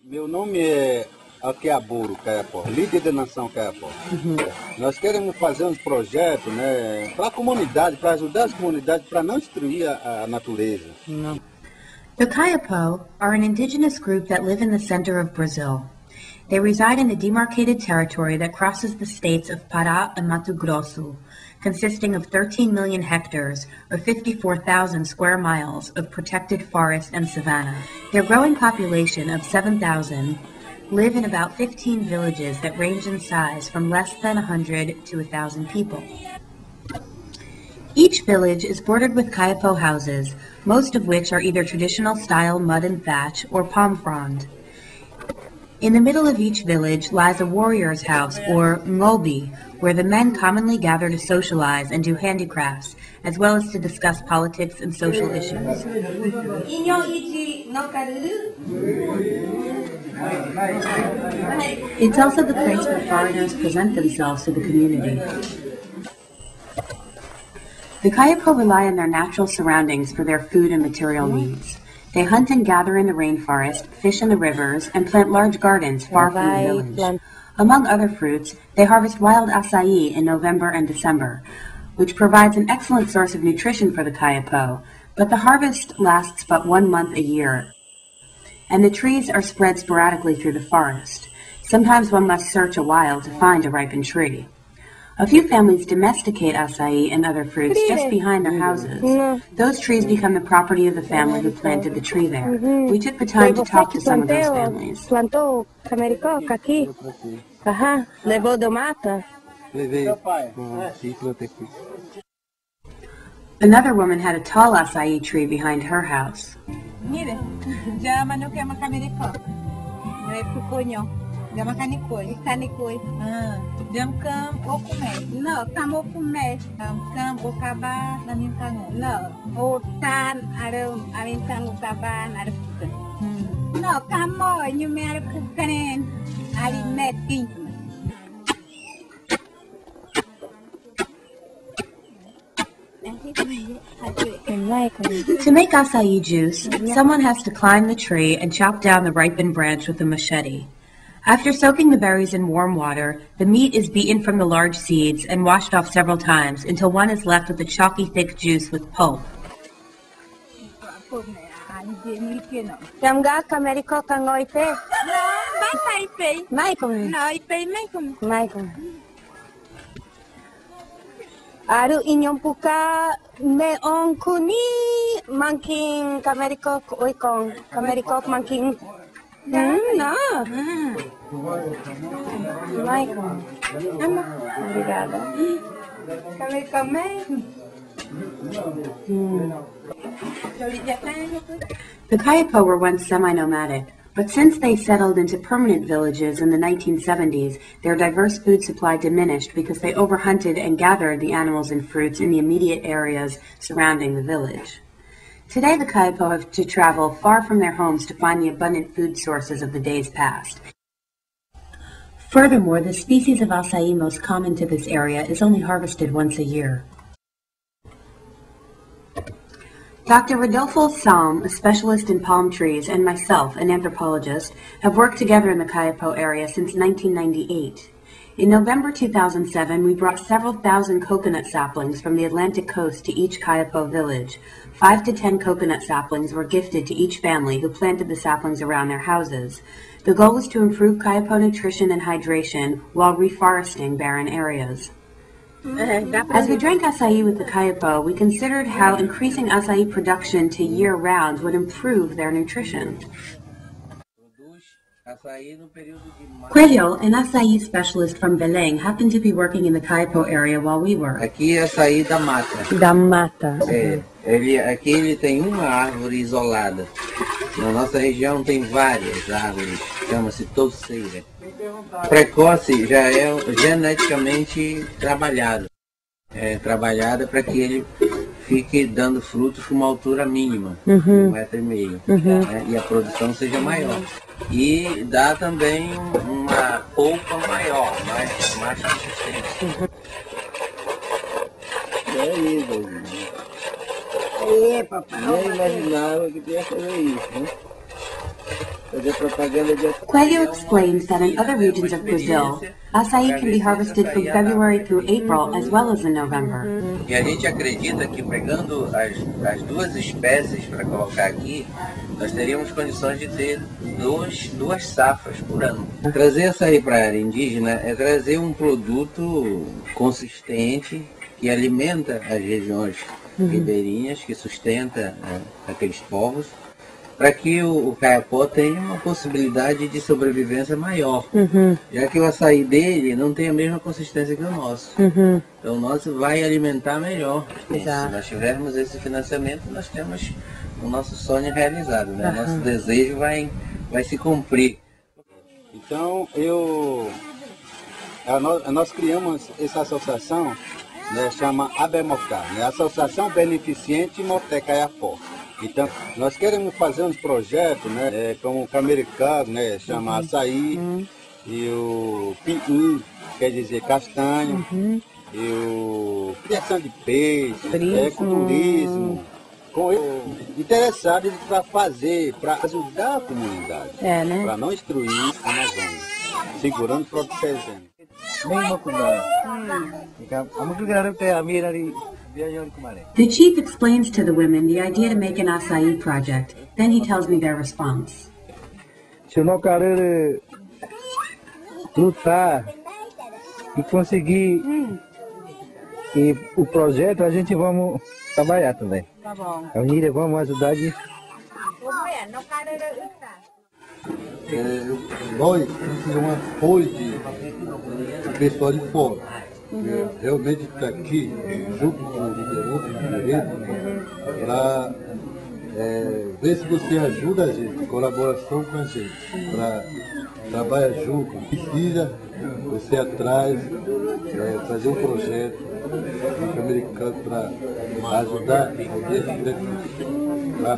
Meu nome é Kayapo, líder da nação Kayapo. Nós queremos fazer um projeto, né, para a comunidade, para ajudar as comunidades, para não destruir a natureza. The Kayapo are an indigenous group that live in the center of Brazil. They reside in the demarcated territory that crosses the states of Pará and Mato Grosso, consisting of 13 million hectares, or 54,000 square miles, of protected forest and savanna. Their growing population of 7,000 live in about 15 villages that range in size from less than 100 to 1,000 people. Each village is bordered with Kayapo houses, most of which are either traditional style mud and thatch or palm frond. In the middle of each village lies a warrior's house, or ngobi, where the men commonly gather to socialize and do handicrafts, as well as to discuss politics and social issues. It's also the place where foreigners present themselves to the community. The Kayapo rely on their natural surroundings for their food and material needs. They hunt and gather in the rainforest, fish in the rivers, and plant large gardens far from the village. Among other fruits, they harvest wild Açaí in November and December, which provides an excellent source of nutrition for the Kayapo, but the harvest lasts but 1 month a year, and the trees are spread sporadically through the forest. Sometimes one must search a while to find a ripened tree. A few families domesticate Açaí and other fruits just behind their houses. Those trees become the property of the family who planted the tree there. We took the time to talk to some of those families. Plantou camericoca aqui? Aham, levou do mata? Another woman had a tall Açaí tree behind her house. Mire, já mas não quer uma camericoca. É pupunho. Já uma canicoi. Canicoi. Jam cam ou comer? Não, cam ou comer. Cam ou cabá na minha cano. Não, ou tan a minha cano cabá na puta. Não, cam ou you me are pucanen. Ali metin. To make Açaí juice, someone has to climb the tree and chop down the ripened branch with a machete. After soaking the berries in warm water, the meat is beaten from the large seeds and washed off several times until one is left with a chalky thick juice with pulp. Jamga camericoca ngoipe? Não, Mai come? não, ipei, mai como. Mai come? Aru inyong puka me on kuni mangking camericoca oikong camericoca mangking. No. Michael. Obrigada. The Kayapo were once semi-nomadic, but since they settled into permanent villages in the 1970s, their diverse food supply diminished because they overhunted and gathered the animals and fruits in the immediate areas surrounding the village. Today, the Kayapo have to travel far from their homes to find the abundant food sources of the days past. Furthermore, the species of Açaí most common to this area is only harvested once a year. Dr. Rodolfo Salm, a specialist in palm trees, and myself, an anthropologist, have worked together in the Kayapo area since 1998. In November 2007, we brought several thousand coconut saplings from the Atlantic coast to each Kayapo village. 5 to 10 coconut saplings were gifted to each family who planted the saplings around their houses. The goal was to improve Kayapo nutrition and hydration while reforesting barren areas. As we drank Açaí with the Kayapo, we considered how increasing Açaí production to year-round would improve their nutrition. Coelho, an Açaí specialist from Belém, happened to be working in the Kayapo area while we were. Aqui é açaí da mata. Da mata. Aqui ele tem uma árvore isolada. Na nossa região tem várias árvores, chama-se touceira. Precoce já é geneticamente trabalhado. É trabalhada para que ele fique dando frutos com uma altura mínima, 1,5 metro, né? E a produção seja maior. E dá também uma polpa maior, mais consistente. É isso, papai. Nem imaginava que ia fazer isso, né? Kayapo explains that in other regions of Brazil, açaí can be harvested from February through April as well as in November. E a gente acredita que pegando as duas espécies para colocar aqui, nós teríamos condições de ter duas safras por ano. Trazer açaí para a área indígena é trazer um produto consistente que alimenta as regiões ribeirinhas, que sustenta aqueles povos, para que o Kayapo tenha uma possibilidade de sobrevivência maior, já que o açaí dele não tem a mesma consistência que o nosso. Então o nosso vai alimentar melhor. Se nós tivermos esse financiamento, nós temos o nosso sonho realizado, né? Nosso desejo vai se cumprir. Então nós criamos essa associação, né, chama ABMOCA, né, Associação Beneficente Moté Kayapo. Então, nós queremos fazer uns projetos, né, como o americano, né, chama Açaí, e o pinhim, quer dizer castanho, e o criação de peixe, ecoturismo, com interessados para fazer, para ajudar a comunidade, né? Para não destruir a Amazônia, segurando e protegendo. The chief explains to the women the idea to make an açaí project. Then he tells me their response. Se eu não querer lutar e conseguir o projeto, a gente vamos trabalhar também. Tá bom. A Unida vamos ajudar de... Nós precisamos de apoio do pessoal de fora. Realmente está aqui, junto com o outro direito, para ver se você ajuda a gente, colaboração com a gente, para trabalhar junto. Precisa você atrás, fazer um projeto americano para ajudar a